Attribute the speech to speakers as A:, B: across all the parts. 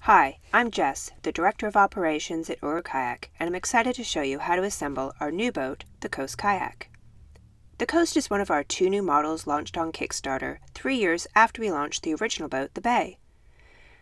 A: Hi, I'm Jess, the Director of Operations at Uru Kayak, and I'm excited to show you how to assemble our new boat, the Coast Kayak. The Coast is one of our 2 new models launched on Kickstarter 3 years after we launched the original boat, the Bay.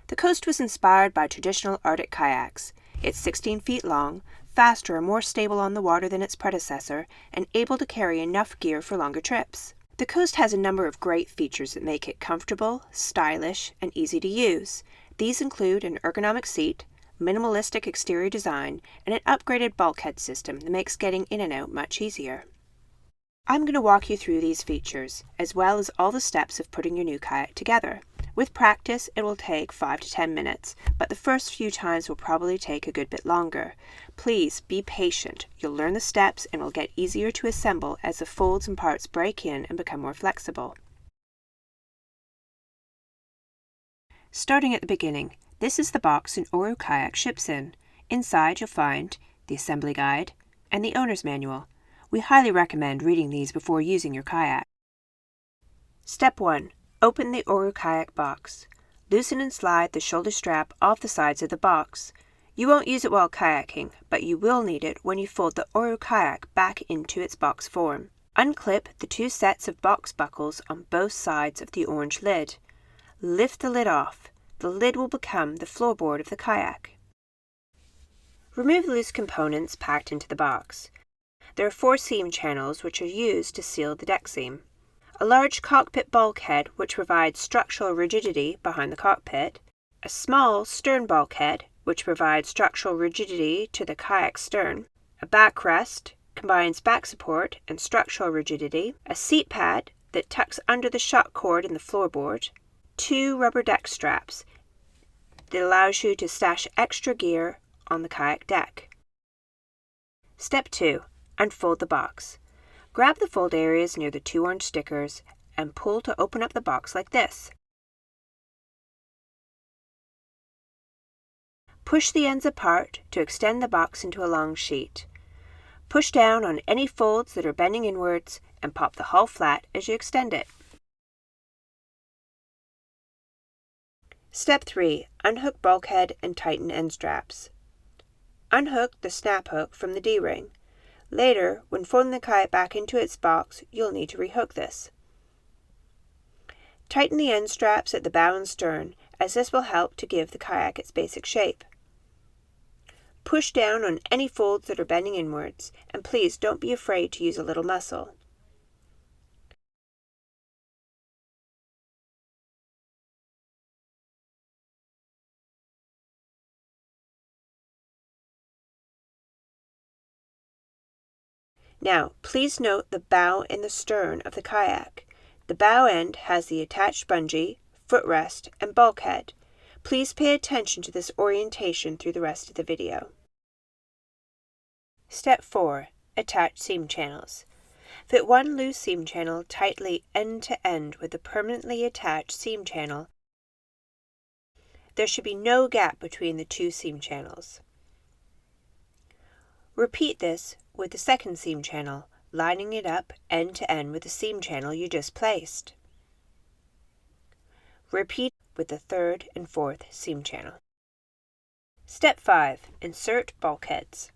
A: The Coast was inspired by traditional Arctic kayaks. It's 16 feet long, faster and more stable on the water than its predecessor, and able to carry enough gear for longer trips. The Coast has a number of great features that make it comfortable, stylish, and easy to use. These include an ergonomic seat, minimalistic exterior design, and an upgraded bulkhead system that makes getting in and out much easier. I'm going to walk you through these features, as well as all the steps of putting your new kayak together. With practice, it will take 5 to 10 minutes, but the first few times will probably take a good bit longer. Please be patient. You'll learn the steps and will get easier to assemble as the folds and parts break in and become more flexible. Starting at the beginning, this is the box an Uru Kayak ships in. Inside you'll find the assembly guide and the owner's manual. We highly recommend reading these before using your kayak. Step 1. Open the Uru Kayak box. Loosen and slide the shoulder strap off the sides of the box. You won't use it while kayaking, but you will need it when you fold the Uru Kayak back into its box form. Unclip the 2 sets of box buckles on both sides of the orange lid. Lift the lid off. The lid will become the floorboard of the kayak. Remove the loose components packed into the box. There are 4 seam channels which are used to seal the deck seam. A large cockpit bulkhead which provides structural rigidity behind the cockpit. A small stern bulkhead which provides structural rigidity to the kayak stern. A backrest combines back support and structural rigidity. A seat pad that tucks under the shock cord in the floorboard. 2 rubber deck straps that allows you to stash extra gear on the kayak deck. Step 2. Unfold the box. Grab the fold areas near the 2 orange stickers and pull to open up the box like this. Push the ends apart to extend the box into a long sheet. Push down on any folds that are bending inwards and pop the hull flat as you extend it. Step 3. Unhook bulkhead and tighten end straps. Unhook the snap hook from the D-ring. Later, when folding the kayak back into its box, you'll need to rehook this. Tighten the end straps at the bow and stern, as this will help to give the kayak its basic shape. Push down on any folds that are bending inwards, and please don't be afraid to use a little muscle. Now, please note the bow and the stern of the kayak. The bow end has the attached bungee, footrest, and bulkhead. Please pay attention to this orientation through the rest of the video. Step 4. Attach seam channels. Fit 1 loose seam channel tightly end to end with the permanently attached seam channel. There should be no gap between the 2 seam channels. Repeat this with the second seam channel, lining it up end to end with the seam channel you just placed. Repeat with the 3rd and 4th seam channel. Step 5. Insert bulkheads.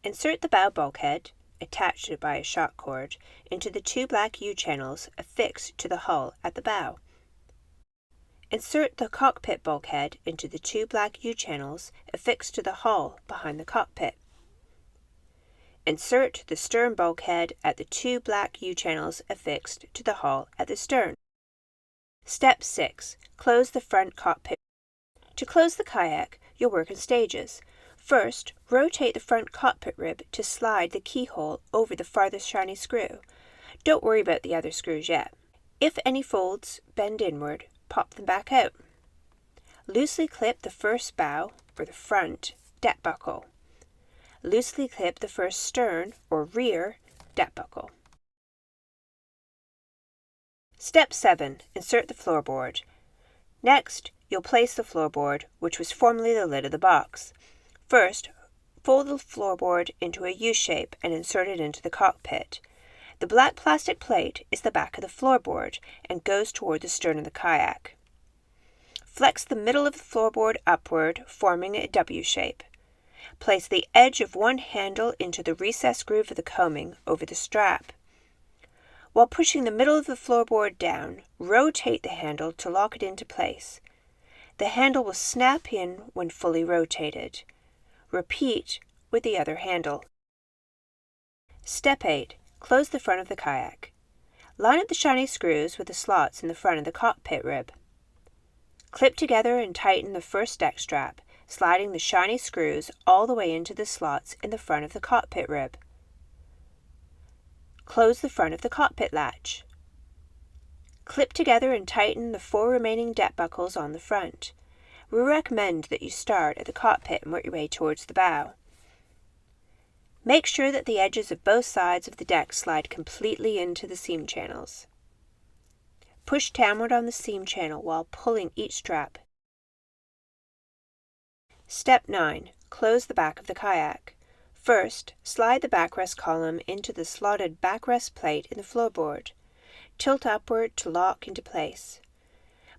A: Insert the bow bulkhead, attached by a shock cord, into the 2 black U-channels affixed to the hull at the bow. Insert the cockpit bulkhead into the 2 black U-channels affixed to the hull behind the cockpit. Insert the stern bulkhead at the 2 black U-channels affixed to the hull at the stern. Step 6. Close the front cockpit. To close the kayak, you'll work in stages. First, rotate the front cockpit rib to slide the keyhole over the farthest shiny screw. Don't worry about the other screws yet. If any folds bend inward, pop them back out. Loosely clip the first bow, or the front, deck buckle. Loosely clip the first stern, or rear, deck buckle. Step 7. Insert the floorboard. Next, you'll place the floorboard, which was formerly the lid of the box. First, fold the floorboard into a U-shape and insert it into the cockpit. The black plastic plate is the back of the floorboard and goes toward the stern of the kayak. Flex the middle of the floorboard upward, forming a W shape. Place the edge of one handle into the recessed groove of the combing over the strap. While pushing the middle of the floorboard down, rotate the handle to lock it into place. The handle will snap in when fully rotated. Repeat with the other handle. Step 8. Close the front of the kayak. Line up the shiny screws with the slots in the front of the cockpit rib. Clip together and tighten the first deck strap, sliding the shiny screws all the way into the slots in the front of the cockpit rib. Close the front of the cockpit latch. Clip together and tighten the 4 remaining deck buckles on the front. We recommend that you start at the cockpit and work your way towards the bow. Make sure that the edges of both sides of the deck slide completely into the seam channels. Push downward on the seam channel while pulling each strap. Step 9. Close the back of the kayak. First, slide the backrest column into the slotted backrest plate in the floorboard. Tilt upward to lock into place.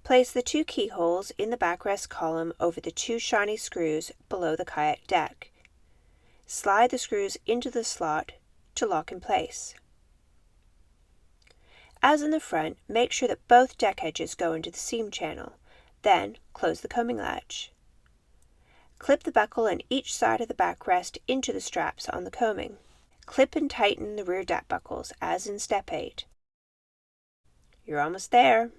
A: Place the 2 keyholes in the backrest column over the 2 shiny screws below the kayak deck. Slide the screws into the slot to lock in place. As in the front, make sure that both deck edges go into the seam channel. Then, close the combing latch. Clip the buckle on each side of the backrest into the straps on the combing. Clip and tighten the rear deck buckles, as in Step 8. You're almost there.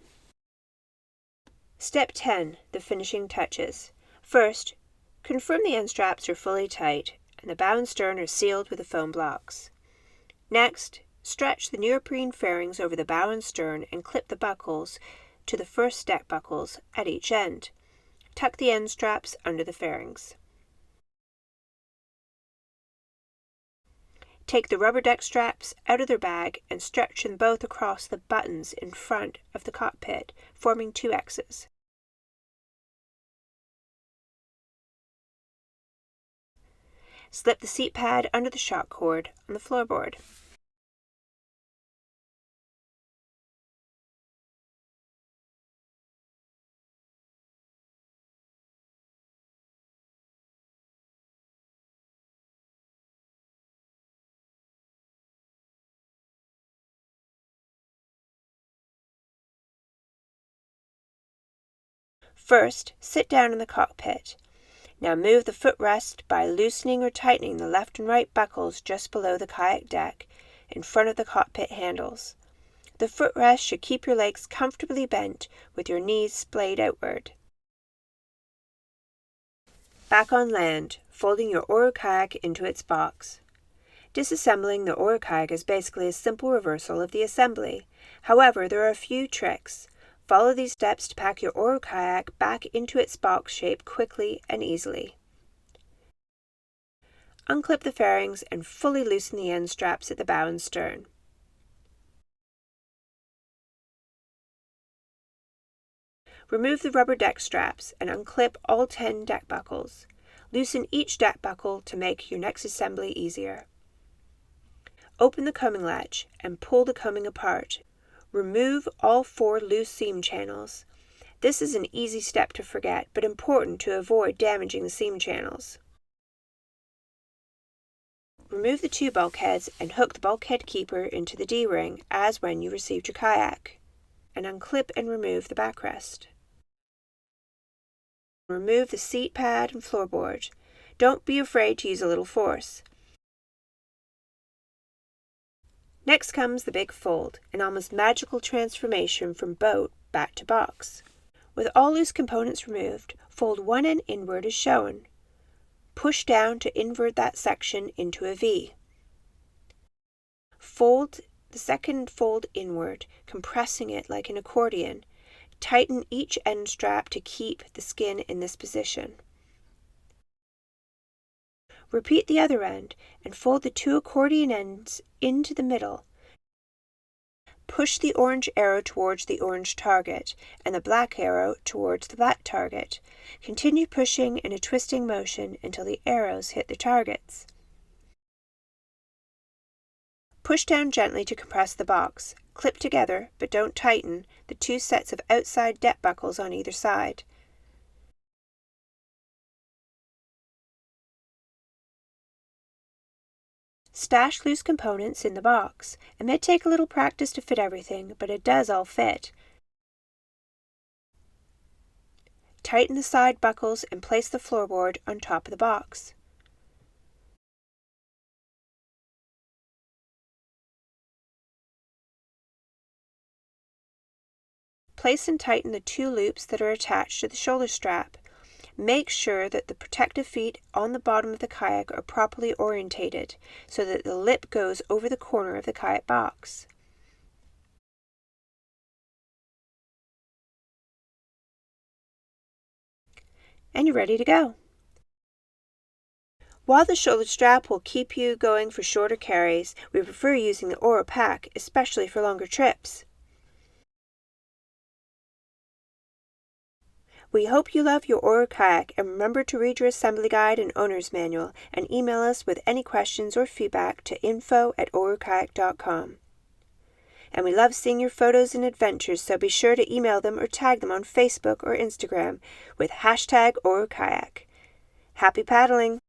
A: Step 10. The finishing touches. First, confirm the end straps are fully tight and the bow and stern are sealed with the foam blocks. Next, stretch the neoprene fairings over the bow and stern and clip the buckles to the first deck buckles at each end. Tuck the end straps under the fairings. Take the rubber deck straps out of their bag and stretch them both across the buttons in front of the cockpit, forming 2 X's. Slip the seat pad under the shock cord on the floorboard. First, sit down in the cockpit. Now move the footrest by loosening or tightening the left and right buckles just below the kayak deck, in front of the cockpit handles. The footrest should keep your legs comfortably bent with your knees splayed outward. Back on land, folding your Oru kayak into its box. Disassembling the Oru kayak is basically a simple reversal of the assembly. However, there are a few tricks. Follow these steps to pack your Oru kayak back into its box shape quickly and easily. Unclip the fairings and fully loosen the end straps at the bow and stern. Remove the rubber deck straps and unclip all 10 deck buckles. Loosen each deck buckle to make your next assembly easier. Open the combing latch and pull the combing apart. Remove all 4 loose seam channels. This is an easy step to forget, but important to avoid damaging the seam channels. Remove the 2 bulkheads and hook the bulkhead keeper into the D-ring as when you received your kayak, and unclip and remove the backrest. Remove the seat pad and floorboard. Don't be afraid to use a little force. Next comes the big fold, an almost magical transformation from boat back to box. With all loose components removed, fold one end inward as shown. Push down to invert that section into a V. Fold the second fold inward, compressing it like an accordion. Tighten each end strap to keep the skin in this position. Repeat the other end and fold the 2 accordion ends into the middle. Push the orange arrow towards the orange target and the black arrow towards the black target. Continue pushing in a twisting motion until the arrows hit the targets. Push down gently to compress the box. Clip together, but don't tighten, the 2 sets of outside deck buckles on either side. Stash loose components in the box. It may take a little practice to fit everything, but it does all fit. Tighten the side buckles and place the floorboard on top of the box. Place and tighten the 2 loops that are attached to the shoulder strap. Make sure that the protective feet on the bottom of the kayak are properly orientated so that the lip goes over the corner of the kayak box. And you're ready to go. While the shoulder strap will keep you going for shorter carries, we prefer using the Oro pack, especially for longer trips. We hope you love your Oro kayak, and remember to read your assembly guide and owner's manual and email us with any questions or feedback to info@orokayak.com. And we love seeing your photos and adventures, so be sure to email them or tag them on Facebook or Instagram with #OroKayak. Happy paddling!